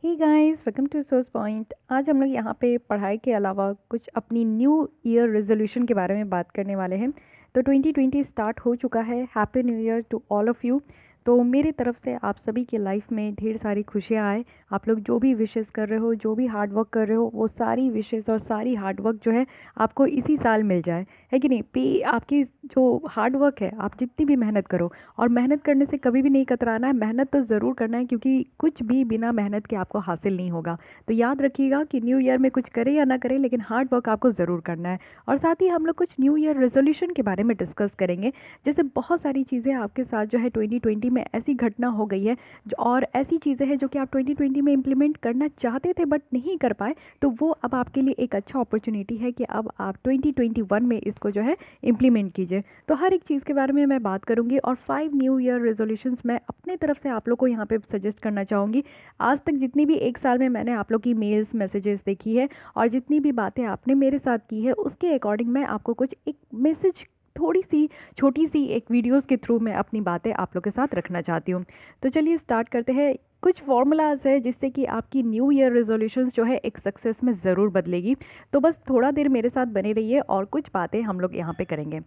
Hey guys, welcome to source point. आज हम लोग यहाँ पे पढ़ाई के अलावा कुछ अपनी न्यू ईयर रेजोल्यूशन के बारे में बात करने वाले हैं। तो 2020 स्टार्ट हो चुका है। Happy new year to all of you. तो मेरी तरफ से आप सभी की लाइफ में ढेर सारी खुशियाँ आए। आप लोग जो भी विशेस कर रहे हो, जो भी हार्ड वर्क कर रहे हो, वो सारी विशेस और सारी हार्ड वर्क जो है आपको इसी साल मिल जाए, है कि नहीं। पे आपकी जो हार्ड वर्क है, आप जितनी भी मेहनत करो, और मेहनत करने से कभी भी नहीं कतराना है। मेहनत तो ज़रूर करना है, क्योंकि कुछ भी बिना मेहनत के आपको हासिल नहीं होगा। तो याद रखिएगा कि न्यू ईयर में कुछ करें या ना करें, लेकिन हार्ड वर्क आपको ज़रूर करना है। और साथ ही हम लोग कुछ न्यू ईयर रेजोल्यूशन के बारे में डिस्कस करेंगे। जैसे बहुत सारी चीज़ें आपके साथ जो है 2020 में ऐसी घटना हो गई है और ऐसी चीज़ें हैं जो कि आप 2020 में इम्प्लीमेंट करना चाहते थे बट नहीं कर पाए। तो वो अब आपके लिए एक अच्छा अपॉर्चुनिटी है कि अब आप 2021 में इसको जो है इम्प्लीमेंट कीजिए। तो हर एक चीज़ के बारे में मैं बात करूँगी, और 5 न्यू ईयर रेजोल्यूशंस मैं अपने तरफ से आप लोग को यहाँ पे सजेस्ट करना चाहूँगी। आज तक जितनी भी एक साल में मैंने आप लोग की मेल्स मैसेजेस देखी है और जितनी भी बातें आपने मेरे साथ की है, उसके अकॉर्डिंग मैं आपको कुछ एक मैसेज, थोड़ी सी छोटी सी एक वीडियोस के थ्रू मैं अपनी बातें आप लोग के साथ रखना चाहती हूँ। तो चलिए स्टार्ट करते हैं। कुछ फॉर्मूलाज है जिससे कि आपकी न्यू ईयर रेजोल्यूशंस जो है एक सक्सेस में ज़रूर बदलेगी। तो बस थोड़ा देर मेरे साथ बने रहिए और कुछ बातें हम लोग यहाँ पे करेंगे।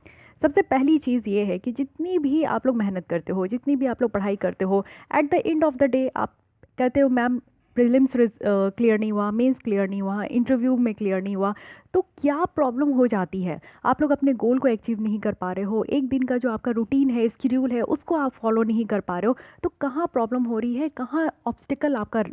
सबसे पहली चीज़ ये है कि जितनी भी आप लोग मेहनत करते हो, जितनी भी आप लोग पढ़ाई करते हो, at the end of the day आप कहते हो मैम प्रीलिम्स क्लियर नहीं हुआ, मेंस क्लियर नहीं हुआ, इंटरव्यू में क्लियर नहीं हुआ। तो क्या प्रॉब्लम हो जाती है, आप लोग अपने गोल को अचीव नहीं कर पा रहे हो, एक दिन का जो आपका रूटीन है, स्केड्यूल है, उसको आप फॉलो नहीं कर पा रहे हो। तो कहाँ प्रॉब्लम हो रही है, कहाँ ऑब्स्टिकल आपका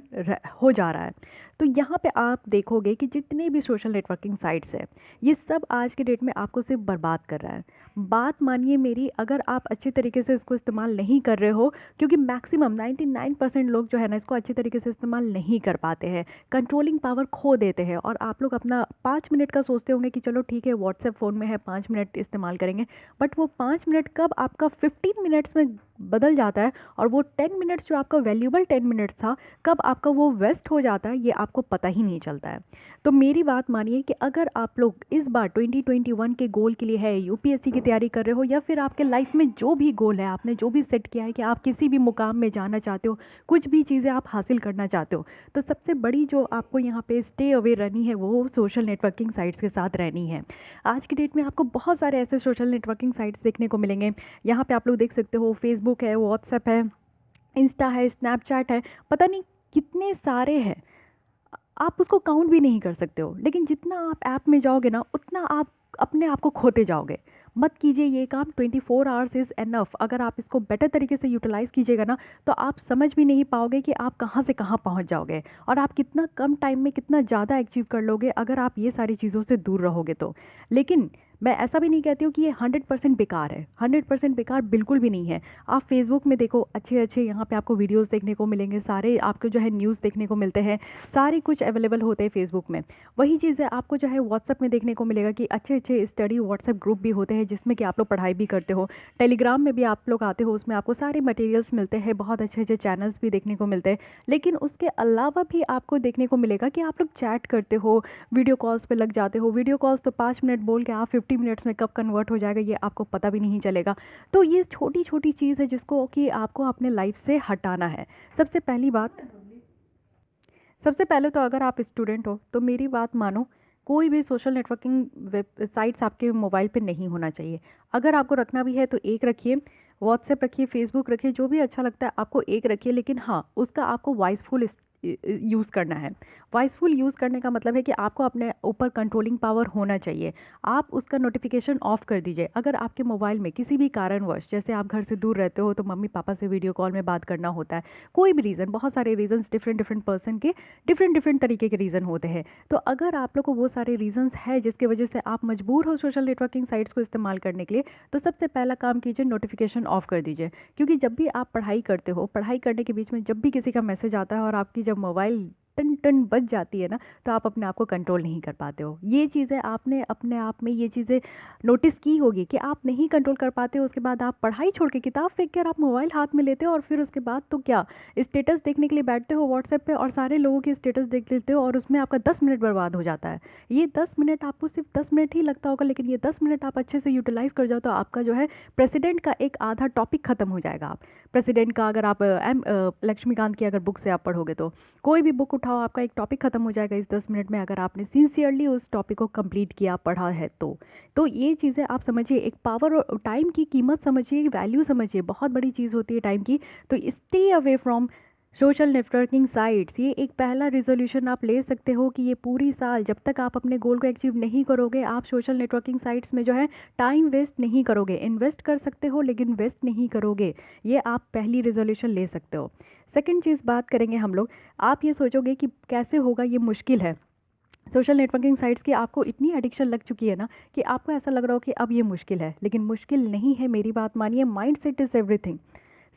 हो जा रहा है। तो यहाँ पे आप देखोगे कि जितने भी सोशल नेटवर्किंग साइट्स हैं, ये सब आज के डेट में आपको सिर्फ बर्बाद कर रहा है। बात मानिए मेरी, अगर आप अच्छे तरीके से इसको इस्तेमाल नहीं कर रहे हो, क्योंकि मैक्सिमम 99% लोग जो है ना इसको अच्छे तरीके से इस्तेमाल नहीं कर पाते हैं, कंट्रोलिंग पावर खो देते हैं। और आप लोग अपना 5 मिनट का सोचते होंगे कि चलो ठीक है व्हाट्सएप फ़ोन में है, 5 मिनट इस्तेमाल करेंगे, बट वो 5 मिनट कब आपका 15 मिनट्स में बदल जाता है, और वो 10 मिनट्स जो आपका वैल्यूबल 10 मिनट्स था, कब आपका वो वेस्ट हो जाता है, ये आपको पता ही नहीं चलता है। तो मेरी बात मानिए कि अगर आप लोग इस बार 2021 के गोल के लिए है, यूपीएससी की तैयारी कर रहे हो, या फिर आपके लाइफ में जो भी गोल है, आपने जो भी सेट किया है कि आप किसी भी मुकाम में जाना चाहते हो, कुछ भी चीज़ें आप हासिल करना चाहते हो, तो सबसे बड़ी जो आपको यहाँ पे स्टे अवे रहनी है, वो सोशल नेटवर्किंग साइट्स के साथ रहनी है। आज की डेट में आपको बहुत सारे ऐसे सोशल नेटवर्किंग साइट्स देखने को मिलेंगे। यहाँ पे आप लोग देख सकते हो फेसबुक है, व्हाट्सएप है, इंस्टा है, स्नैपचैट है, पता नहीं कितने सारे हैं। आप उसको काउंट भी नहीं कर सकते हो, लेकिन जितना आप ऐप में जाओगे ना, उतना आप अपने आप को खोते जाओगे। मत कीजिए ये काम। 24 आवर्स इज़ एनफ। अगर आप इसको बेटर तरीके से यूटिलाइज़ कीजिएगा ना, तो आप समझ भी नहीं पाओगे कि आप कहाँ से कहाँ पहुँच जाओगे, और आप कितना कम टाइम में कितना ज़्यादा अचीव कर लोगे अगर आप ये सारी चीज़ों से दूर रहोगे तो। लेकिन मैं ऐसा भी नहीं कहती हूँ कि ये 100% बेकार है। 100% बेकार बिल्कुल भी नहीं है। आप फेसबुक में देखो, अच्छे अच्छे यहाँ पे आपको वीडियोस देखने को मिलेंगे, सारे आपको जो है न्यूज़ देखने को मिलते हैं, सारे कुछ अवेलेबल होते हैं फेसबुक में। वही चीज़ है आपको जो है व्हाट्सएप में देखने को मिलेगा कि अच्छे अच्छे स्टडी व्हाट्सएप ग्रुप भी होते हैं, जिसमें कि आप लोग पढ़ाई भी करते हो। टेलीग्राम में भी आप लोग आते हो, उसमें आपको सारे मटेरियल्स मिलते हैं, बहुत अच्छे अच्छे चैनल्स भी देखने को मिलते हैं। लेकिन उसके अलावा भी आपको देखने को मिलेगा कि आप लोग चैट करते हो, वीडियो कॉल्स पे लग जाते हो। वीडियो कॉल्स तो 5 मिनट बोल के आप 50 मिनट्स में कब कन्वर्ट हो जाएगा, ये आपको पता भी नहीं चलेगा। तो ये छोटी छोटी चीज़ है जिसको कि आपको अपने लाइफ से हटाना है। सबसे पहली बात, सबसे पहले तो अगर आप स्टूडेंट हो तो मेरी बात मानो, कोई भी सोशल नेटवर्किंग वेबसाइट्स आपके मोबाइल पे नहीं होना चाहिए। अगर आपको रखना भी है तो एक रखिए, व्हाट्सएप रखिए, फेसबुक रखिए, जो भी अच्छा लगता है आपको एक रखिए। लेकिन हाँ, उसका आपको वॉइसफुल यूज़ करना है। वॉइसफुल यूज़ करने का मतलब है कि आपको अपने ऊपर कंट्रोलिंग पावर होना चाहिए। आप उसका नोटिफिकेशन ऑफ कर दीजिए। अगर आपके मोबाइल में किसी भी कारणवश, जैसे आप घर से दूर रहते हो तो मम्मी पापा से वीडियो कॉल में बात करना होता है, कोई भी रीज़न, बहुत सारे रीज़न्स डिफरेंट डिफरेंट पर्सन के डिफरेंट डिफरेंट तरीके के रीज़न होते हैं। तो अगर आप लोग को वो सारे रीज़न्स है जिसकी वजह से आप मजबूर हो सोशल नेटवर्किंग साइट्स को इस्तेमाल करने के लिए, तो सबसे पहला काम कीजिए, नोटिफिकेशन ऑफ कर दीजिए। क्योंकि जब भी आप पढ़ाई करते हो, पढ़ाई करने के बीच में जब भी किसी का मैसेज आता है और आपकी जब मोबाइल टन टन बच जाती है ना, तो आप अपने आप को कंट्रोल नहीं कर पाते हो। ये चीज़ें आपने अपने आप में ये चीज़ें नोटिस की होगी कि आप नहीं कंट्रोल कर पाते हो, उसके बाद आप पढ़ाई छोड़ के किताब फेंक कर आप मोबाइल हाथ में लेते हो, और फिर उसके बाद तो क्या, स्टेटस देखने के लिए बैठते हो व्हाट्सएप पे और सारे लोगों के स्टेटस देख लेते हो, और उसमें आपका 10 मिनट बर्बाद हो जाता है। ये 10 मिनट आपको सिर्फ 10 मिनट ही लगता होगा, लेकिन ये 10 मिनट आप अच्छे से यूटिलाइज कर जाओ तो आपका जो है प्रेसिडेंट का एक आधा टॉपिक खत्म हो जाएगा। आप प्रेसिडेंट का अगर आप लक्ष्मीकांत की अगर बुक से आप पढ़ोगे तो कोई भी बुक उठाओ, आपका एक टॉपिक खत्म हो जाएगा इस 10 मिनट में, अगर आपने सिंसियरली उस टॉपिक को कंप्लीट किया, पढ़ा है तो ये चीज़ें आप समझिए, एक पावर और टाइम की कीमत समझिए, वैल्यू समझिए, बहुत बड़ी चीज़ होती है टाइम की। तो stay away from social networking sites, ये एक पहला रिजोल्यूशन आप ले सकते हो कि ये पूरी साल जब तक आप अपने गोल को अचीव नहीं करोगे, आप सोशल नेटवर्किंग साइट्स में जो है टाइम वेस्ट नहीं करोगे। इन्वेस्ट कर सकते हो लेकिन वेस्ट नहीं करोगे, ये आप पहली रिजोल्यूशन ले सकते हो। सेकंड चीज़ बात करेंगे हम लोग, आप ये सोचोगे कि कैसे होगा, ये मुश्किल है। सोशल नेटवर्किंग साइट्स की आपको इतनी एडिक्शन लग चुकी है ना कि आपको ऐसा लग रहा हो कि अब ये मुश्किल है, लेकिन मुश्किल नहीं है, मेरी बात मानिए। माइंड सेट इज़ एवरीथिंग,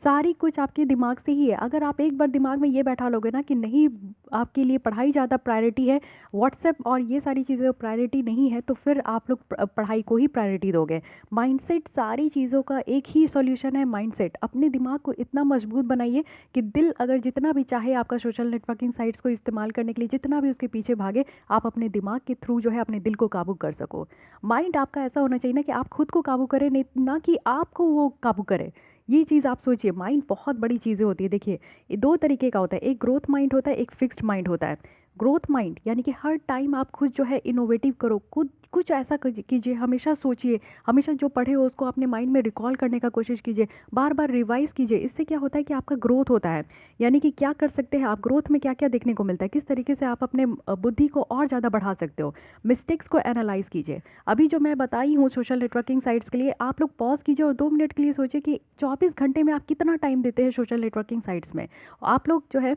सारी कुछ आपके दिमाग से ही है। अगर आप एक बार दिमाग में ये बैठा लोगे ना कि नहीं, आपके लिए पढ़ाई ज़्यादा प्रायोरिटी है, व्हाट्सएप और ये सारी चीज़ें प्रायोरिटी नहीं है, तो फिर आप लोग पढ़ाई को ही प्रायोरिटी दोगे। माइंडसेट सारी चीज़ों का एक ही सॉल्यूशन है, माइंडसेट। अपने दिमाग को इतना मजबूत बनाइए कि दिल अगर जितना भी चाहे आपका सोशल नेटवर्किंग साइट्स को इस्तेमाल करने के लिए जितना भी उसके पीछे भागे, आप अपने दिमाग के थ्रू जो है अपने दिल को काबू कर सको। माइंड आपका ऐसा होना चाहिए ना कि आप खुद को काबू करें, नहीं ना कि आपको वो काबू करे। ये चीज़ आप सोचिए, माइंड बहुत बड़ी चीज़ें होती है। देखिए, ये दो तरीके का होता है, एक ग्रोथ माइंड होता है, एक फिक्स्ड माइंड होता है। ग्रोथ माइंड यानी कि हर टाइम आप खुद जो है इनोवेटिव करो, खुद कुछ ऐसा कीजिए, हमेशा सोचिए, हमेशा जो पढ़े हो उसको अपने माइंड में रिकॉल करने का कोशिश कीजिए, बार बार रिवाइज कीजिए। इससे क्या होता है कि आपका ग्रोथ होता है। यानी कि क्या कर सकते हैं आप, ग्रोथ में क्या क्या देखने को मिलता है, किस तरीके से आप अपने बुद्धि को और ज़्यादा बढ़ा सकते हो। मिस्टेक्स को एनालाइज कीजिए। अभी जो मैं बताई हूँ सोशल नेटवर्किंग साइट्स के लिए, आप लोग पॉज कीजिए और 2 मिनट के लिए सोचिए कि 24 घंटे में आप कितना टाइम देते हैं सोशल नेटवर्किंग साइट्स में। आप लोग जो है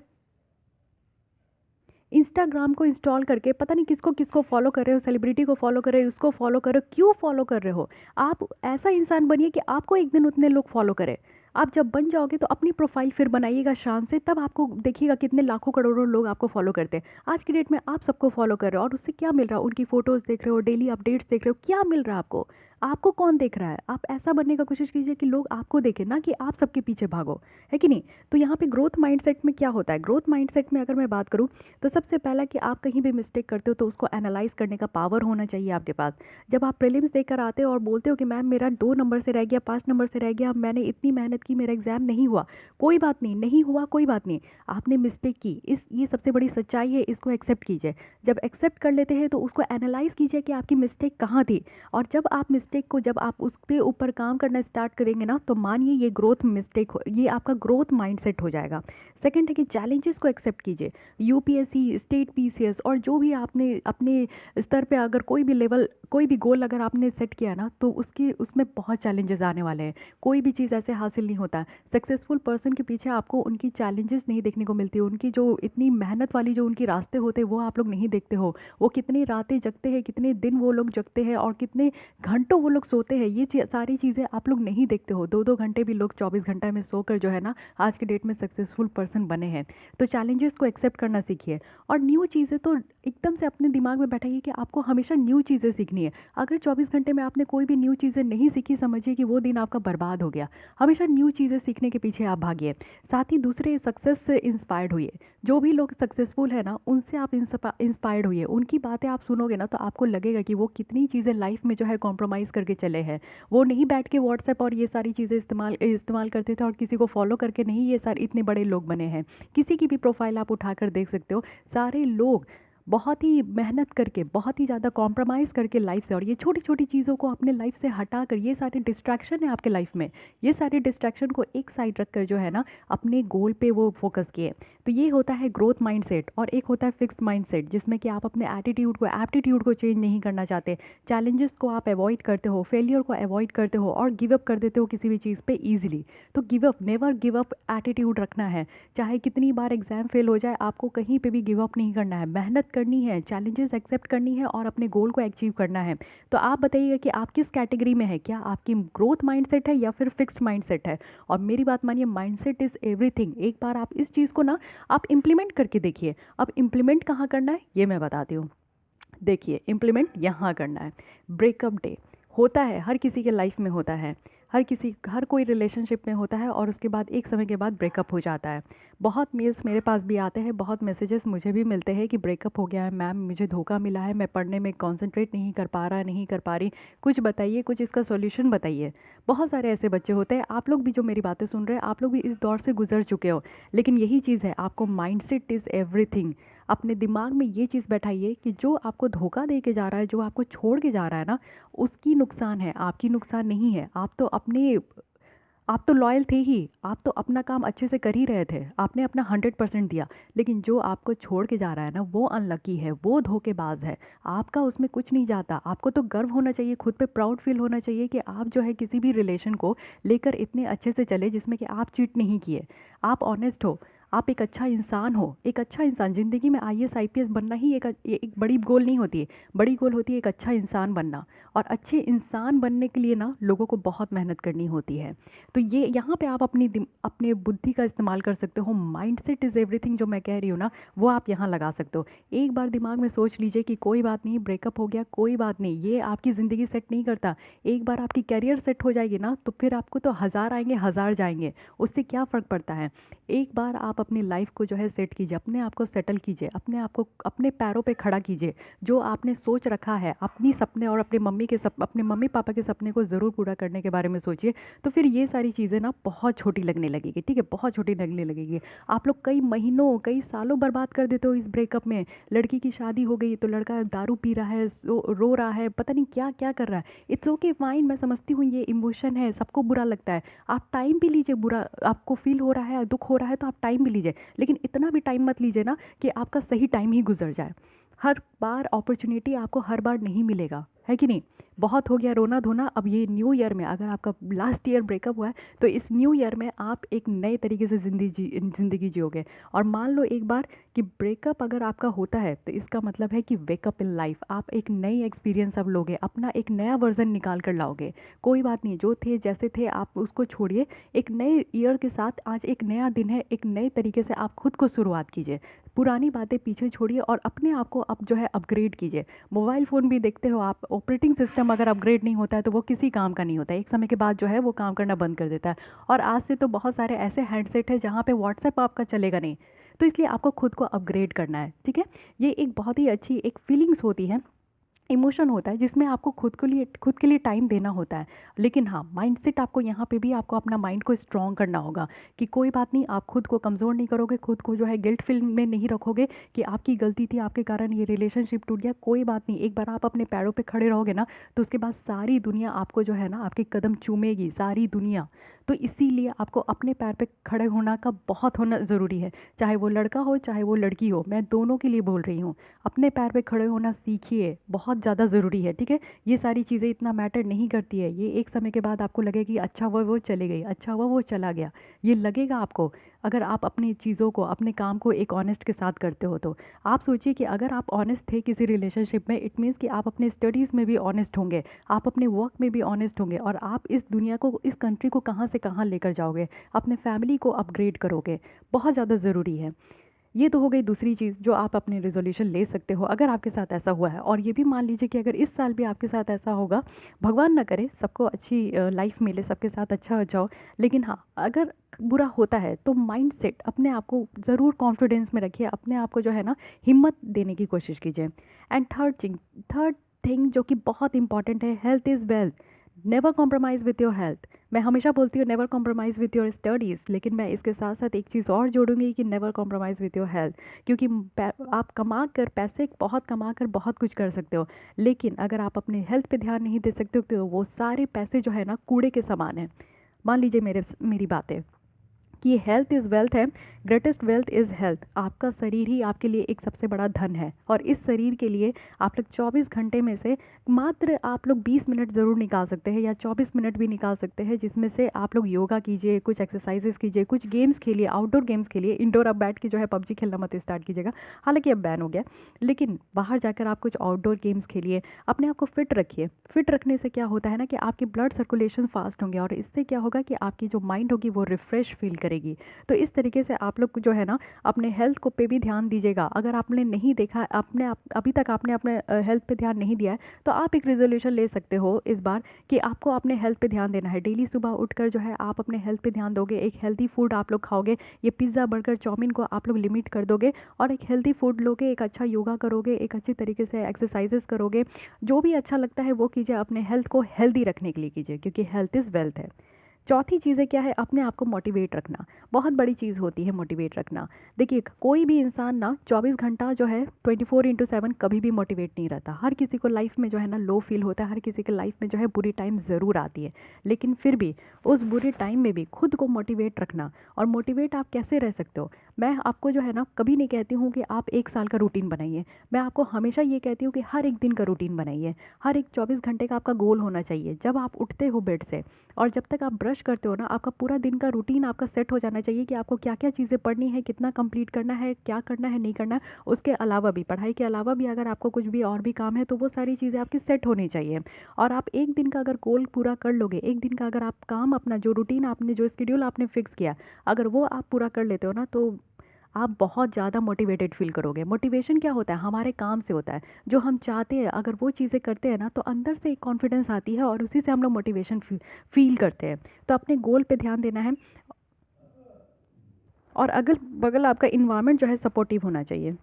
इंस्टाग्राम को इंस्टॉल करके पता नहीं किसको किसको फॉलो कर रहे हो, सेलिब्रिटी को फॉलो कर रहे हो, उसको फॉलो कर रहे हो, क्यों फॉलो कर रहे हो। आप ऐसा इंसान बनिए कि आपको एक दिन उतने लोग फॉलो करें। आप जब बन जाओगे तो अपनी प्रोफाइल फिर बनाइएगा शान से, तब आपको देखिएगा कितने लाखों करोड़ों लोग आपको फॉलो करते हैं। आज की डेट में आप सबको फॉलो कर रहे हो और उससे क्या मिल रहा है, उनकी फ़ोटोज़ देख रहे हो, डेली अपडेट्स देख रहे हो, क्या मिल रहा है आपको, आपको कौन देख रहा है। आप ऐसा बनने का कोशिश कीजिए कि लोग आपको देखें, ना कि आप सबके पीछे भागो, है कि नहीं। तो यहाँ पे ग्रोथ माइंडसेट में क्या होता है, ग्रोथ माइंडसेट में अगर मैं बात करूँ तो सबसे पहला कि आप कहीं भी मिस्टेक करते हो तो उसको एनालाइज करने का पावर होना चाहिए आपके पास। जब आप प्रीलिम्स देकर आते हो और बोलते हो कि मैम मेरा 2 नंबर से रह गया, 5 नंबर से रह गया, मैंने इतनी मेहनत की, मेरा एग्जाम नहीं हुआ, कोई बात नहीं, नहीं हुआ कोई बात नहीं, आपने मिस्टेक की, इस ये सबसे बड़ी सच्चाई है, इसको एक्सेप्ट कीजिए। जब एक्सेप्ट कर लेते हैं तो उसको एनालाइज कीजिए कि आपकी मिस्टेक कहाँ थी, और जब आप मिस्टेक को, जब आप उस पे ऊपर काम करना स्टार्ट करेंगे ना, तो मानिए ये ग्रोथ मिस्टेक हो, ये आपका ग्रोथ माइंडसेट हो जाएगा। सेकंड है कि चैलेंजेस को एक्सेप्ट कीजिए। यूपीएससी, स्टेट पीसीएस और जो भी आपने अपने स्तर पे अगर कोई भी लेवल, कोई भी गोल अगर आपने सेट किया ना, तो उसकी उसमें बहुत चैलेंजेस आने वाले हैं। कोई भी चीज़ ऐसे हासिल नहीं होता। सक्सेसफुल पर्सन के पीछे आपको उनकी चैलेंजेस नहीं देखने को मिलती, उनकी जो इतनी मेहनत वाली जो उनकी रास्ते होते हैं वो आप लोग नहीं देखते हो। वो कितनी रातें जगते हैं, कितने दिन वो लोग जगते हैं और कितने घंटों वो लोग सोते हैं, ये सारी चीज़ें आप लोग नहीं देखते हो। 2-2 घंटे भी लोग 24 घंटा में सोकर जो है ना आज के डेट में सक्सेसफुल पर्सन बने हैं। तो चैलेंजेस को एक्सेप्ट करना सीखिए, और न्यू चीज़ें तो एकदम से अपने दिमाग में बैठाइए कि आपको हमेशा न्यू चीज़ें सीखनी है। अगर 24 घंटे में आपने कोई भी न्यू चीज़ें नहीं सीखी, समझिए कि वो दिन आपका बर्बाद हो गया। हमेशा न्यू चीज़ें सीखने के पीछे आप भागिए। साथ ही दूसरे सक्सेस से इंस्पायर्ड होइए। जो भी लोग सक्सेसफुल है ना, उनसे आप इंस्पायर्ड होइए। उनकी बातें आप सुनोगे ना तो आपको लगेगा कि वो कितनी चीज़ें लाइफ में जो है कॉम्प्रोमाइज़ करके चले हैं। वो नहीं बैठ के व्हाट्सएप और ये सारी चीज़ें इस्तेमाल करते थे और किसी को फॉलो करके नहीं ये सारे इतने बड़े लोग बने हैं। किसी की भी प्रोफाइल आप उठाकर देख सकते हो, सारे लोग बहुत ही मेहनत करके, बहुत ही ज़्यादा कॉम्प्रोमाइज़ करके लाइफ से, और ये छोटी छोटी चीज़ों को अपने लाइफ से हटा कर, ये सारे डिस्ट्रैक्शन है आपके लाइफ में, ये सारे डिस्ट्रैक्शन को एक साइड रख कर जो है ना अपने गोल पे वो फोकस किए। तो ये होता है ग्रोथ माइंडसेट। और एक होता है फिक्स्ड माइंडसेट, जिसमें कि आप अपने एटीट्यूड को, एप्टीट्यूड को चेंज नहीं करना चाहते, चैलेंजेस को आप अवॉइड करते हो, फेलियर को अवॉइड करते हो और गिव अप कर देते हो किसी भी चीज़ पे ईजिली। तो give up, never give up attitude रखना है। चाहे कितनी बार एग्जाम फेल हो जाए, आपको कहीं पे भी गिव अप नहीं करना है। मेहनत करनी है, चैलेंजेस एक्सेप्ट करनी है और अपने गोल को अचीव करना है। तो आप बताइएगा कि आप किस कैटेगरी में है, क्या आपकी ग्रोथ माइंडसेट है या फिर फिक्स्ड माइंडसेट है। और मेरी बात मानिए, माइंडसेट इज़ एवरीथिंग। एक बार आप इस चीज़ को ना आप इम्प्लीमेंट करके देखिए। अब इम्प्लीमेंट कहाँ करना है ये मैं बताती हूँ। देखिए, इम्प्लीमेंट यहाँ करना है। ब्रेकअप डे होता है, हर किसी के लाइफ में होता है, हर कोई रिलेशनशिप में होता है और उसके बाद एक समय के बाद ब्रेकअप हो जाता है। बहुत मेल्स मेरे पास भी आते हैं, बहुत मैसेजेस मुझे भी मिलते हैं कि ब्रेकअप हो गया है मैम, मुझे धोखा मिला है, मैं पढ़ने में कॉन्सेंट्रेट नहीं कर पा रहा, नहीं कर पा रही, कुछ बताइए, कुछ इसका सॉल्यूशन बताइए। बहुत सारे ऐसे बच्चे होते हैं, आप लोग भी जो मेरी बातें सुन रहे हैं, आप लोग भी इस दौर से गुजर चुके हो। लेकिन यही चीज़ है, आपको माइंडसेट इज़ एवरीथिंग। अपने दिमाग में ये चीज़ बैठाइए कि जो आपको धोखा दे के जा रहा है, जो आपको छोड़ के जा रहा है ना, उसकी नुकसान है, आपकी नुकसान नहीं है। आप तो लॉयल थे ही, आप तो अपना काम अच्छे से कर ही रहे थे, आपने अपना 100% दिया। लेकिन जो आपको छोड़ के जा रहा है ना, वो अनलकी है, वो धोखेबाज है। आपका उसमें कुछ नहीं जाता। आपको तो गर्व होना चाहिए, खुद पे प्राउड फील होना चाहिए कि आप जो है किसी भी रिलेशन को लेकर इतने अच्छे से चले जिसमें कि आप चीट नहीं किए, आप ऑनेस्ट हो, आप एक अच्छा इंसान हो। एक अच्छा इंसान, ज़िंदगी में आईएएस आईपीएस बनना ही एक बड़ी गोल नहीं होती है। बड़ी गोल होती है एक अच्छा इंसान बनना। और अच्छे इंसान बनने के लिए ना लोगों को बहुत मेहनत करनी होती है। तो ये यहाँ पे आप अपने बुद्धि का इस्तेमाल कर सकते हो। माइंडसेट इज़ एवरीथिंग जो मैं कह रही हूँ ना, वो आप यहाँ लगा सकते हो। एक बार दिमाग में सोच लीजिए कि कोई बात नहीं, ब्रेकअप हो गया, कोई बात नहीं, ये आपकी ज़िंदगी सेट नहीं करता। एक बार आपकी करियर सेट हो जाएगी ना, तो फिर आपको तो हज़ार आएंगे, हज़ार जाएंगे, उससे क्या फ़र्क पड़ता है। एक बार आप अपनी लाइफ को जो है सेट कीजिए, अपने आप को सेटल कीजिए, अपने आप को अपने पैरों पे खड़ा कीजिए। जो आपने सोच रखा है, अपनी सपने और अपने मम्मी पापा के सपने को ज़रूर पूरा करने के बारे में सोचिए। तो फिर ये सारी चीज़ें ना बहुत छोटी लगने लगेगी, ठीक है, बहुत छोटी लगने लगेगी। आप लोग कई महीनों, कई सालों बर्बाद कर देते हो इस ब्रेकअप में। लड़की की शादी हो गई तो लड़का दारू पी रहा है, रो रहा है, पता नहीं क्या क्या कर रहा है। इट्स ओके, फाइन, मैं समझती हूँ ये इमोशन है, सबको बुरा लगता है। आप टाइम भी लीजिए, बुरा आपको फील हो रहा है, दुख हो रहा है, तो आप टाइम भी लीजिए। लेकिन इतना भी टाइम मत लीजिए ना कि आपका सही टाइम ही गुजर जाए। हर बार अपॉर्चुनिटी आपको हर बार नहीं मिलेगा, है कि नहीं। बहुत हो गया रोना धोना। अब ये न्यू ईयर में, अगर आपका लास्ट ईयर ब्रेकअप हुआ है, तो इस न्यू ईयर में आप एक नए तरीके से ज़िंदगी जियोगे। और मान लो एक बार कि ब्रेकअप अगर आपका होता है, तो इसका मतलब है कि वेकअप इन लाइफ, आप एक नई एक्सपीरियंस अब लोगे, अपना एक नया वर्जन निकाल कर लाओगे। कोई बात नहीं, जो थे जैसे थे आप उसको छोड़िए। एक नए ईयर के साथ आज एक नया दिन है, एक नए तरीके से आप खुद को शुरुआत कीजिए। पुरानी बातें पीछे छोड़िए और अपने आप को अब जो है अपग्रेड कीजिए। मोबाइल फ़ोन भी देखते हो आप, ऑपरेटिंग सिस्टम अगर अपग्रेड नहीं होता है तो वो किसी काम का नहीं होता है। एक समय के बाद जो है वो काम करना बंद कर देता है। और आज से तो बहुत सारे ऐसे हैंडसेट है जहाँ पे व्हाट्सएप आपका चलेगा नहीं। तो इसलिए आपको खुद को अपग्रेड करना है, ठीक है। ये एक बहुत ही अच्छी एक फीलिंग्स होती है, इमोशन होता है, जिसमें आपको खुद के लिए टाइम देना होता है। लेकिन हाँ, माइंडसेट आपको यहाँ पे भी आपको अपना माइंड को स्ट्रॉन्ग करना होगा कि कोई बात नहीं, आप खुद को कमज़ोर नहीं करोगे, खुद को जो है गिल्ट फील में नहीं रखोगे कि आपकी गलती थी, आपके कारण ये रिलेशनशिप टूट गया। कोई बात नहीं, एक बार आप अपने पैरों पे खड़े रहोगे ना, तो उसके बाद सारी दुनिया आपको जो है ना आपके कदम चूमेगी, सारी दुनिया। तो इसीलिए आपको अपने पैर पे खड़े होना का बहुत होना ज़रूरी है। चाहे वो लड़का हो, चाहे वो लड़की हो, मैं दोनों के लिए बोल रही हूँ। अपने पैर पे खड़े होना सीखिए, बहुत ज़्यादा ज़रूरी है, ठीक है। ये सारी चीज़ें इतना मैटर नहीं करती है। ये एक समय के बाद आपको लगेगा कि अच्छा वो चली गई, अच्छा हुआ वो चला गया, ये लगेगा आपको। अगर आप अपनी चीज़ों को, अपने काम को एक ऑनेस्ट के साथ करते हो तो आप सोचिए कि अगर आप ऑनेस्ट थे किसी रिलेशनशिप में, इट मीन्स कि आप अपने स्टडीज़ में भी ऑनेस्ट होंगे, आप अपने वर्क में भी ऑनेस्ट होंगे, और आप इस दुनिया को, इस कंट्री को कहाँ से कहाँ लेकर जाओगे, अपने फैमिली को अपग्रेड करोगे। बहुत ज़्यादा ज़रूरी है। ये तो हो गई दूसरी चीज़ जो आप अपने रेजोल्यूशन ले सकते हो अगर आपके साथ ऐसा हुआ है। और ये भी मान लीजिए कि अगर इस साल भी आपके साथ ऐसा होगा, भगवान ना करे सबको अच्छी लाइफ मिले, सबके साथ अच्छा हो जाओ। लेकिन हाँ, अगर बुरा होता है तो माइंड सेट अपने आप को ज़रूर कॉन्फिडेंस में रखिए, अपने आप को जो है ना हिम्मत देने की कोशिश कीजिए। एंड थर्ड थिंग जो कि बहुत इंपॉर्टेंट है, health is wealth. Never compromise with your health. मैं हमेशा बोलती हूँ never compromise with your studies, लेकिन मैं इसके साथ साथ एक चीज़ और जोड़ूंगी कि never compromise with your health. क्योंकि आप कमा कर पैसे बहुत कमा कर बहुत कुछ कर सकते हो, लेकिन अगर आप अपने हेल्थ पे ध्यान नहीं दे सकते हो तो वो सारे पैसे जो है ना कूड़े के समान है। मान लीजिए मेरी बातें कि हेल्थ इज़ वेल्थ है, ग्रेटेस्ट वेल्थ इज़ हेल्थ। आपका शरीर ही आपके लिए एक सबसे बड़ा धन है, और इस शरीर के लिए आप लोग 24 घंटे में से मात्र आप लोग 20 मिनट ज़रूर निकाल सकते हैं, या 24 मिनट भी निकाल सकते हैं, जिसमें से आप लोग योगा कीजिए, कुछ एक्सरसाइजेस कीजिए, कुछ गेम्स खेलिए, आउटडोर गेम्स खेलिए। इंडोर आप बैठ के जो है पबजी खेलना मत स्टार्ट कीजिएगा, हालांकि अब बैन हो गया, लेकिन बाहर जाकर आप कुछ आउटडोर गेम्स खेलिए, अपने आप को फिट रखिए। फिट रखने से क्या होता है ना कि आपकी ब्लड सर्कुलेशन फास्ट होंगे, और इससे क्या होगा कि आपकी जो माइंड होगी वो रिफ़्रेश फील करेगी। तो इस तरीके से आप लोग जो है ना अपने हेल्थ को पे भी ध्यान दीजिएगा। अगर आपने नहीं देखा, अभी तक आपने अपने हेल्थ पे ध्यान नहीं दिया है, तो आप एक रेजोल्यूशन ले सकते हो इस बार कि आपको अपने हेल्थ पे ध्यान देना है। डेली सुबह उठकर जो है आप अपने हेल्थ पे ध्यान दोगे, एक हेल्दी फूड आप लोग खाओगे, ये पिज़्ज़ा बर्गर चाउमीन को आप लोग लिमिट कर दोगे, और एक हेल्दी फूड लोगे, एक अच्छा योगा करोगे, एक अच्छी तरीके से एक्सरसाइजेस करोगे, जो भी अच्छा लगता है वो कीजिए। अपने हेल्थ को हेल्दी रखने के लिए कीजिए, क्योंकि हेल्थ इज़ वेल्थ है। चौथी चीज़ है क्या है, अपने आप को मोटिवेट रखना। बहुत बड़ी चीज़ होती है मोटिवेट रखना। देखिए, कोई भी इंसान ना 24 घंटा जो है 24/7 कभी भी मोटिवेट नहीं रहता। हर किसी को लाइफ में जो है ना लो फील होता है, हर किसी के लाइफ में जो है बुरी टाइम ज़रूर आती है, लेकिन फिर भी उस बुरे टाइम में भी खुद को मोटिवेट रखना। और मोटिवेट आप कैसे रह सकते हो, मैं आपको जो है ना कभी नहीं कहती हूँ कि आप 1 साल का रूटीन बनाइए। मैं आपको हमेशा ये कहती हूँ कि हर एक दिन का रूटीन बनाइए। हर एक 24 घंटे का आपका गोल होना चाहिए। जब आप उठते हो बेड से और जब तक आप ब्रश करते हो ना, आपका पूरा दिन का रूटीन आपका सेट हो जाना चाहिए कि आपको क्या क्या चीज़ें पढ़नी है, कितना कंप्लीट करना है, क्या करना है, नहीं करना है। उसके अलावा भी, पढ़ाई के अलावा भी अगर आपको कुछ भी और भी काम है, तो वो सारी चीज़ें आपकी सेट होनी चाहिए। और आप एक दिन का अगर गोल पूरा कर लोगे, एक दिन का अगर आप काम अपना जो रूटीन आपने, जो शेड्यूल आपने फिक्स किया, अगर वो आप पूरा कर लेते हो ना, तो आप बहुत ज़्यादा मोटिवेटेड फील करोगे। मोटिवेशन क्या होता है, हमारे काम से होता है। जो हम चाहते हैं अगर वो चीज़ें करते हैं ना, तो अंदर से एक कॉन्फिडेंस आती है, और उसी से हम लोग मोटिवेशन फील करते हैं। तो अपने गोल पे ध्यान देना है, और अगल बगल आपका इन्वायरमेंट जो है सपोर्टिव होना चाहिए।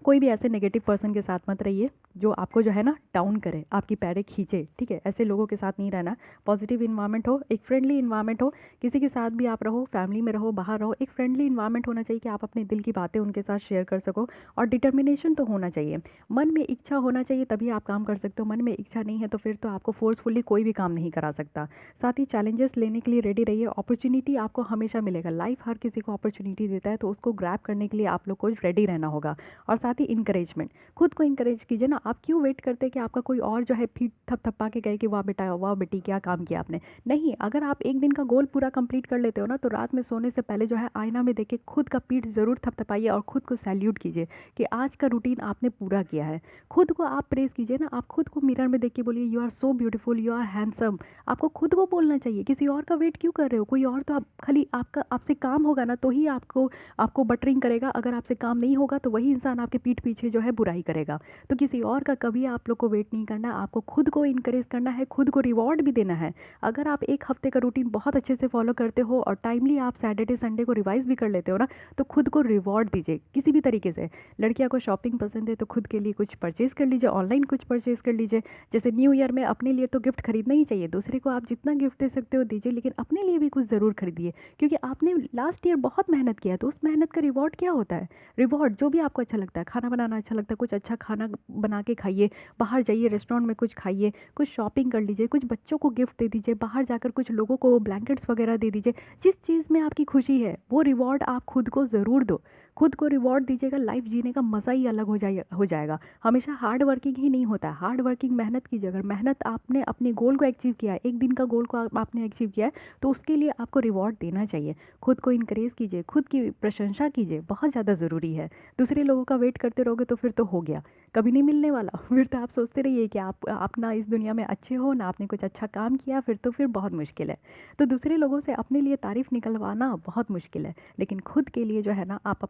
कोई भी ऐसे नेगेटिव पर्सन के साथ मत रहिए जो आपको जो है ना डाउन करे, आपकी पैरें खींचे, ठीक है। ऐसे लोगों के साथ नहीं रहना। पॉजिटिव इन्वायरमेंट हो, एक फ्रेंडली इन्वायरमेंट हो, किसी के साथ भी आप रहो, फैमिली में रहो, बाहर रहो, एक फ्रेंडली इन्वायरमेंट होना चाहिए कि आप अपने दिल की बातें उनके साथ शेयर कर सको। और डिटर्मिनेशन तो होना चाहिए, मन में इच्छा होना चाहिए, तभी आप काम कर सकते हो। मन में इच्छा नहीं है तो फिर तो आपको फोर्सफुली कोई भी काम नहीं करा सकता। साथ ही चैलेंजेस लेने के लिए रेडी रहिए। अपॉर्चुनिटी आपको हमेशा मिलेगा, लाइफ हर किसी को अपॉर्चुनिटी देता है, तो उसको ग्रैब करने के लिए आप लोग को रेडी रहना होगा। और साथ ही इंकरेजमेंट, खुद को इंकरेज कीजिए ना। आप क्यों वेट करते हैं कि आपका कोई और जो है पीठ थपथपा के कहे कि वाह बेटा, वाह बेटी, क्या काम किया आपने। नहीं, अगर आप एक दिन का गोल पूरा कंप्लीट कर लेते हो ना, तो रात में सोने से पहले जो है आईना में देख के खुद का पीठ ज़रूर थपथपाइए, और खुद को सैल्यूट कीजिए कि आज का रूटीन आपने पूरा किया है। खुद को आप प्रेज़ कीजिए ना। आप खुद को मिरर में देख के बोलिए, you are so beautiful, you are handsome. आपको खुद को बोलना चाहिए, किसी और का वेट क्यों कर रहे हो। कोई और तो आप खाली आपका आपसे काम होगा ना तो ही आपको आपको बटरिंग करेगा। अगर आपसे काम नहीं होगा तो वही इंसान आपके पीठ पीछे जो है बुराई करेगा। तो किसी और का कभी आप लोग को वेट नहीं करना, आपको खुद को इनकरेज करना है, खुद को रिवॉर्ड भी देना है। अगर आप एक हफ्ते का रूटीन बहुत अच्छे से फॉलो करते हो और टाइमली आप सैटरडे संडे को रिवाइज भी कर लेते हो ना, तो खुद को रिवॉर्ड दीजिए किसी भी तरीके से। लड़कियों को शॉपिंग पसंद है तो खुद के लिए कुछ परचेज़ कर लीजिए, ऑनलाइन कुछ परचेज़ कर लीजिए। जैसे न्यू ईयर में अपने लिए तो गिफ्ट खरीदना ही चाहिए, दूसरे को आप जितना गिफ्ट दे सकते हो दीजिए, लेकिन अपने लिए भी कुछ ज़रूर खरीदिए, क्योंकि आपने लास्ट ईयर बहुत मेहनत किया है। तो उस मेहनत का रिवॉर्ड क्या होता है, रिवॉर्ड जो भी आपको अच्छा लगता है, खाना बनाना अच्छा लगता है, कुछ अच्छा खाना बना के खाइए, बाहर जाइए रेस्टोरेंट में कुछ खाइए, कुछ शॉपिंग कर लीजिए, कुछ बच्चों को गिफ्ट दे दीजिए, बाहर जाकर कुछ लोगों को ब्लैंकेट्स वगैरह दे दीजिए। जिस चीज़ में आपकी खुशी है वो रिवॉर्ड आप खुद को ज़रूर दो। खुद को रिवॉर्ड दीजिएगा, लाइफ जीने का मज़ा ही अलग हो जाएगा। हमेशा हार्ड वर्किंग ही नहीं होता है, हार्ड वर्किंग मेहनत कीजिए। अगर मेहनत आपने अपने गोल को अचीव किया है, एक दिन का गोल को आपने अचीव किया है, तो उसके लिए आपको रिवॉर्ड देना चाहिए। खुद को इनकरेज कीजिए, खुद की प्रशंसा कीजिए, बहुत ज़्यादा ज़रूरी है। दूसरे लोगों का वेट करते रहोगे तो फिर तो हो गया, कभी नहीं मिलने वाला। फिर तो आप सोचते रहिए कि आप ना इस दुनिया में अच्छे हो ना, आपने कुछ अच्छा काम किया, फिर बहुत मुश्किल है। तो दूसरे लोगों से अपने लिए तारीफ़ निकलवाना बहुत मुश्किल है, लेकिन खुद के लिए जो है ना, आप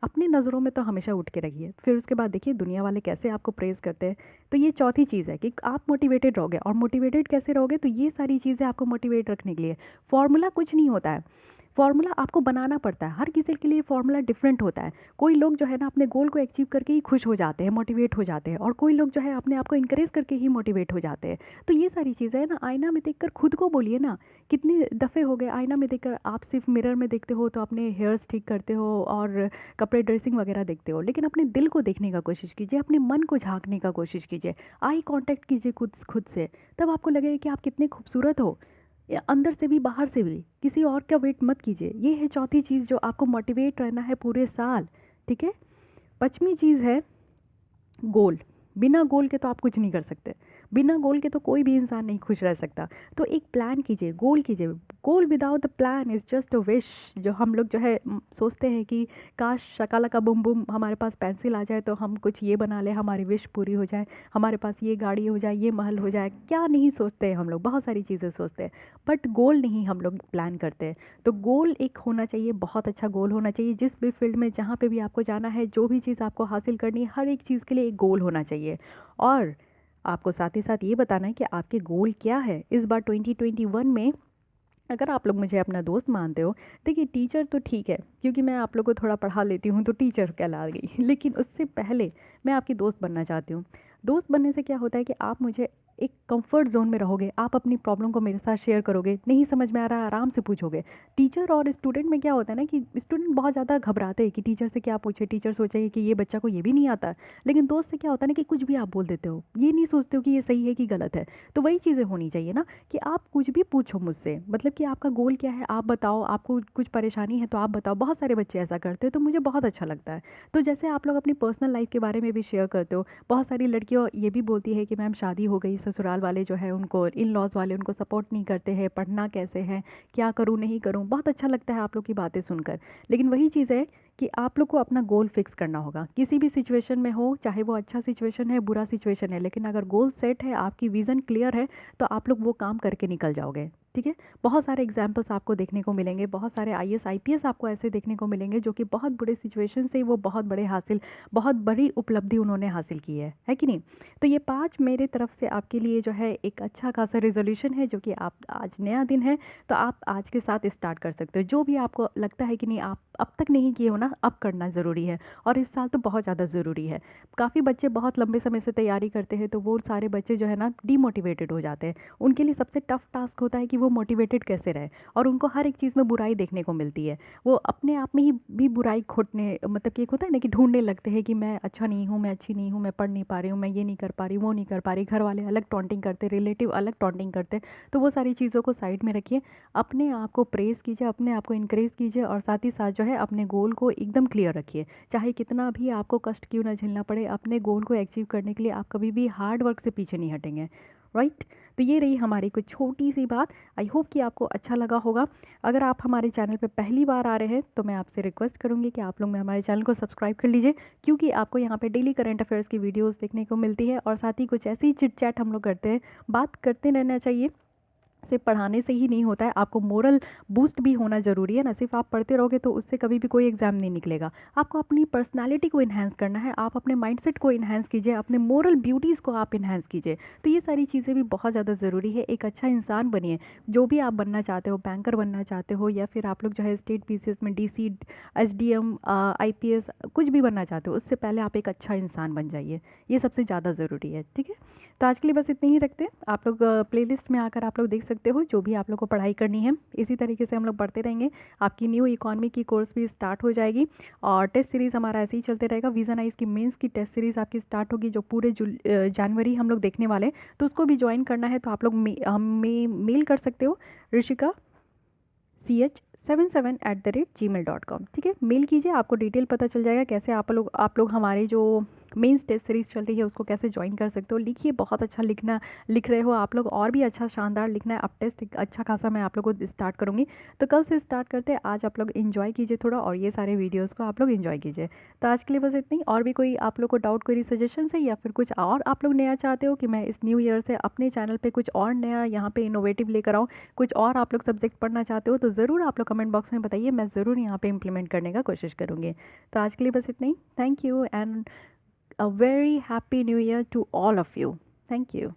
अपने नज़रों में तो हमेशा उठ के रहिए। फिर उसके बाद देखिए दुनिया वाले कैसे आपको प्रेज़ करते हैं। तो ये चौथी चीज़ है कि आप मोटिवेटेड रहोगे। और मोटिवेटेड कैसे रहोगे, तो ये सारी चीज़ें आपको मोटिवेट रखने के लिए, फॉर्मूला कुछ नहीं होता है, फॉर्मूला आपको बनाना पड़ता है। हर किसी के लिए फॉर्मूला डिफरेंट होता है। कोई लोग जो है ना अपने गोल को अचीव करके ही खुश हो जाते हैं, मोटिवेट हो जाते हैं, और कोई लोग जो है अपने आप को इनकरेज करके ही मोटिवेट हो जाते हैं। तो ये सारी चीज़ें है ना, आईना में देखकर खुद को बोलिए ना। कितने दफ़े हो गए आईना में देखकर आप सिर्फ मिरर में देखते हो तो अपने हेयर्स ठीक करते हो और कपड़े ड्रेसिंग वगैरह देखते हो, लेकिन अपने दिल को देखने का कोशिश कीजिए, अपने मन को झांकने का कोशिश कीजिए, आई कांटेक्ट कीजिए खुद खुद से। तब आपको लगेगा कि आप कितने खूबसूरत हो। या अंदर से भी बाहर से भी, किसी और का वेट मत कीजिए। ये है चौथी चीज़ जो आपको मोटिवेट रहना है पूरे साल, ठीक है। पाँचवीं चीज़ है गोल। बिना गोल के तो आप कुछ नहीं कर सकते, बिना गोल के तो कोई भी इंसान नहीं खुश रह सकता। तो एक प्लान कीजिए, गोल कीजिए। Goal without the plan is just a wish. जो हम लोग जो है सोचते हैं कि काश शकालका बूम बूम हमारे पास पेंसिल आ जाए तो हम कुछ ये बना लें, हमारी विश पूरी हो जाए, हमारे पास ये गाड़ी हो जाए, ये महल हो जाए। क्या नहीं सोचते हैं हम लोग, बहुत सारी चीज़ें सोचते हैं, बट गोल नहीं हम लोग प्लान करते हैं। तो गोल एक होना चाहिए, बहुत अच्छा गोल होना चाहिए। जिस भी फील्ड में जहाँ पे भी आपको जाना है, जो भी चीज़ आपको हासिल करनी है, हर एक चीज़ के लिए एक गोल होना चाहिए। और आपको साथ ही साथ ये बताना है कि आपके गोल क्या है इस बार 2021 में। अगर आप लोग मुझे अपना दोस्त मानते हो, देखिए टीचर तो ठीक है, क्योंकि मैं आप लोग को थोड़ा पढ़ा लेती हूँ तो टीचर कहला गई, लेकिन उससे पहले मैं आपकी दोस्त बनना चाहती हूँ। दोस्त बनने से क्या होता है कि आप मुझे एक कंफर्ट जोन में रहोगे, आप अपनी प्रॉब्लम को मेरे साथ शेयर करोगे, नहीं समझ में आ रहा है आराम से पूछोगे। टीचर और स्टूडेंट में क्या होता है ना कि स्टूडेंट बहुत ज़्यादा घबराते हैं कि टीचर से क्या पूछे, टीचर सोचेगी कि ये बच्चा को ये भी नहीं आता। लेकिन दोस्त से क्या होता है ना कि कुछ भी आप बोल देते हो, ये नहीं सोचते हो कि ये सही है कि गलत है। तो वही चीज़ें होनी चाहिए ना कि आप कुछ भी पूछो मुझसे, मतलब कि आपका गोल क्या है आप बताओ, आपको कुछ परेशानी है तो आप बताओ। बहुत सारे बच्चे ऐसा करते हैं तो मुझे बहुत अच्छा लगता है। तो जैसे आप लोग अपनी पर्सनल लाइफ के बारे में भी शेयर करते हो, बहुत सारी लड़कियों ये भी बोलती है कि मैम शादी हो गई, ससुराल वाले जो है उनको, इन लॉज वाले उनको सपोर्ट नहीं करते हैं, पढ़ना कैसे है, क्या करूँ नहीं करूँ। बहुत अच्छा लगता है आप लोग की बातें सुनकर। लेकिन वही चीज़ है कि आप लोग को अपना गोल फिक्स करना होगा, किसी भी सिचुएशन में हो, चाहे वो अच्छा सिचुएशन है बुरा सिचुएशन है, लेकिन अगर गोल सेट है, आपकी विज़न क्लियर है, तो आप लोग वो काम करके निकल जाओगे, ठीक है। बहुत सारे एग्जाम्पल्स आपको देखने को मिलेंगे, बहुत सारे आईएएस आईपीएस आपको ऐसे देखने को मिलेंगे जो कि बहुत बुरे सिचुएशन से वो बहुत बड़ी उपलब्धि उन्होंने हासिल की है कि नहीं। तो ये 5 मेरे तरफ से आपके लिए जो है एक अच्छा खासा रेजोल्यूशन है, जो कि आप आज नया दिन है तो आप आज के साथ स्टार्ट कर सकते हो। जो भी आपको लगता है कि नहीं आप अब तक नहीं किए हो ना, अब करना ज़रूरी है, और इस साल तो बहुत ज़्यादा ज़रूरी है। काफ़ी बच्चे बहुत लंबे समय से तैयारी करते हैं तो वो सारे बच्चे जो है ना डीमोटिवेटेड हो जाते हैं। उनके लिए सबसे टफ टास्क होता है कि वो मोटिवेटेड कैसे रहे, और उनको हर एक चीज़ में बुराई देखने को मिलती है। वो अपने आप में ही भी बुराई खोटने, मतलब कि एक होता है ना कि ढूंढने लगते हैं कि मैं अच्छा नहीं हूँ, मैं अच्छी नहीं हूँ, मैं पढ़ नहीं पा रही हूँ, मैं ये नहीं कर पा रही, वो नहीं कर पा रही। घर वाले अलग टॉन्टिंग करते, रिलेटिव अलग टॉन्टिंग करते। तो वो सारी चीज़ों को साइड में रखिए, अपने आप को प्रेज़ कीजिए, अपने आप को इनक्रेज कीजिए, और साथ ही साथ जो है अपने गोल को एकदम क्लियर रखिए। चाहे कितना भी आपको कष्ट क्यों ना झेलना पड़े, अपने गोल को अचीव करने के लिए आप कभी भी हार्ड वर्क से पीछे नहीं हटेंगे, राइट। तो ये रही हमारी कुछ छोटी सी बात। आई होप कि आपको अच्छा लगा होगा। अगर आप हमारे चैनल पे पहली बार आ रहे हैं तो मैं आपसे रिक्वेस्ट करूंगी कि आप लोग में हमारे चैनल को सब्सक्राइब कर लीजिए, क्योंकि आपको यहाँ पे डेली करंट अफेयर्स की वीडियोस देखने को मिलती है, और साथ ही कुछ ऐसी चिट चैट हम लोग करते हैं। बात करते रहना चाहिए, सिर्फ पढ़ाने से ही नहीं होता है, आपको मोरल बूस्ट भी होना ज़रूरी है ना। सिर्फ आप पढ़ते रहोगे तो उससे कभी भी कोई एग्जाम नहीं निकलेगा। आपको अपनी पर्सनालिटी को इन्हेंस करना है, आप अपने माइंडसेट को इन्हेंस कीजिए, अपने मोरल ब्यूटीज़ को आप इन्हेंस कीजिए। तो ये सारी चीज़ें भी बहुत ज़्यादा ज़रूरी है। एक अच्छा इंसान बनिए, जो भी आप बनना चाहते हो, बैंकर बनना चाहते हो, या फिर आप लोग जो है स्टेट पीसीएस में डीसी, एसडीएम, आईपीएस कुछ भी बनना चाहते हो, उससे पहले आप एक अच्छा इंसान बन जाइए। ये सबसे ज़्यादा ज़रूरी है, ठीक है। तो आज के लिए बस इतने ही रखते हैं। आप लोग प्लेलिस्ट में आकर आप लोग देख सकते हो जो भी आप लोग को पढ़ाई करनी है। इसी तरीके से हम लोग पढ़ते रहेंगे। आपकी न्यू इकोनॉमी की कोर्स भी स्टार्ट हो जाएगी, और टेस्ट सीरीज़ हमारा ऐसे ही चलते रहेगा। विजन आइज की मेंस की टेस्ट सीरीज़ आपकी स्टार्ट होगी, जो पूरे जनवरी हम लोग देखने वाले हैं। तो उसको भी ज्वाइन करना है तो आप लोग हमें मेल कर सकते हो, ऋषिका ch77@gmail.com, ठीक है। मेल कीजिए, आपको डिटेल पता चल जाएगा कैसे आप लोग हमारे जो मेंस टेस्ट सीरीज़ चल रही है उसको कैसे ज्वाइन कर सकते हो। लिखिए, बहुत अच्छा लिख रहे हो आप लोग, और भी अच्छा शानदार लिखना है। अब टेस्ट अच्छा खासा मैं आप लोगों को स्टार्ट करूँगी, तो कल से स्टार्ट करते हैं। आज आप लोग इन्जॉय कीजिए थोड़ा, और ये सारे वीडियोज़ को आप लोग इन्जॉय कीजिए। तो आज के लिए बस इतनी। और भी कोई आप लोग को डाउट, कोई सजेशन है, या फिर कुछ और आप लोग नया चाहते हो कि मैं इस न्यू ईयर से अपने चैनल पर कुछ और नया यहाँ पर इनोवेटिव लेकर आऊँ, कुछ और आप लोग सब्जेक्ट पढ़ना चाहते हो, तो ज़रूर आप लोग कमेंट बॉक्स में बताइए, मैं ज़रूर यहाँ पे इम्प्लीमेंट करने का कोशिश करूँगी। तो आज के लिए बस इतना ही। Thank you, and a very happy new year to all of you. Thank you.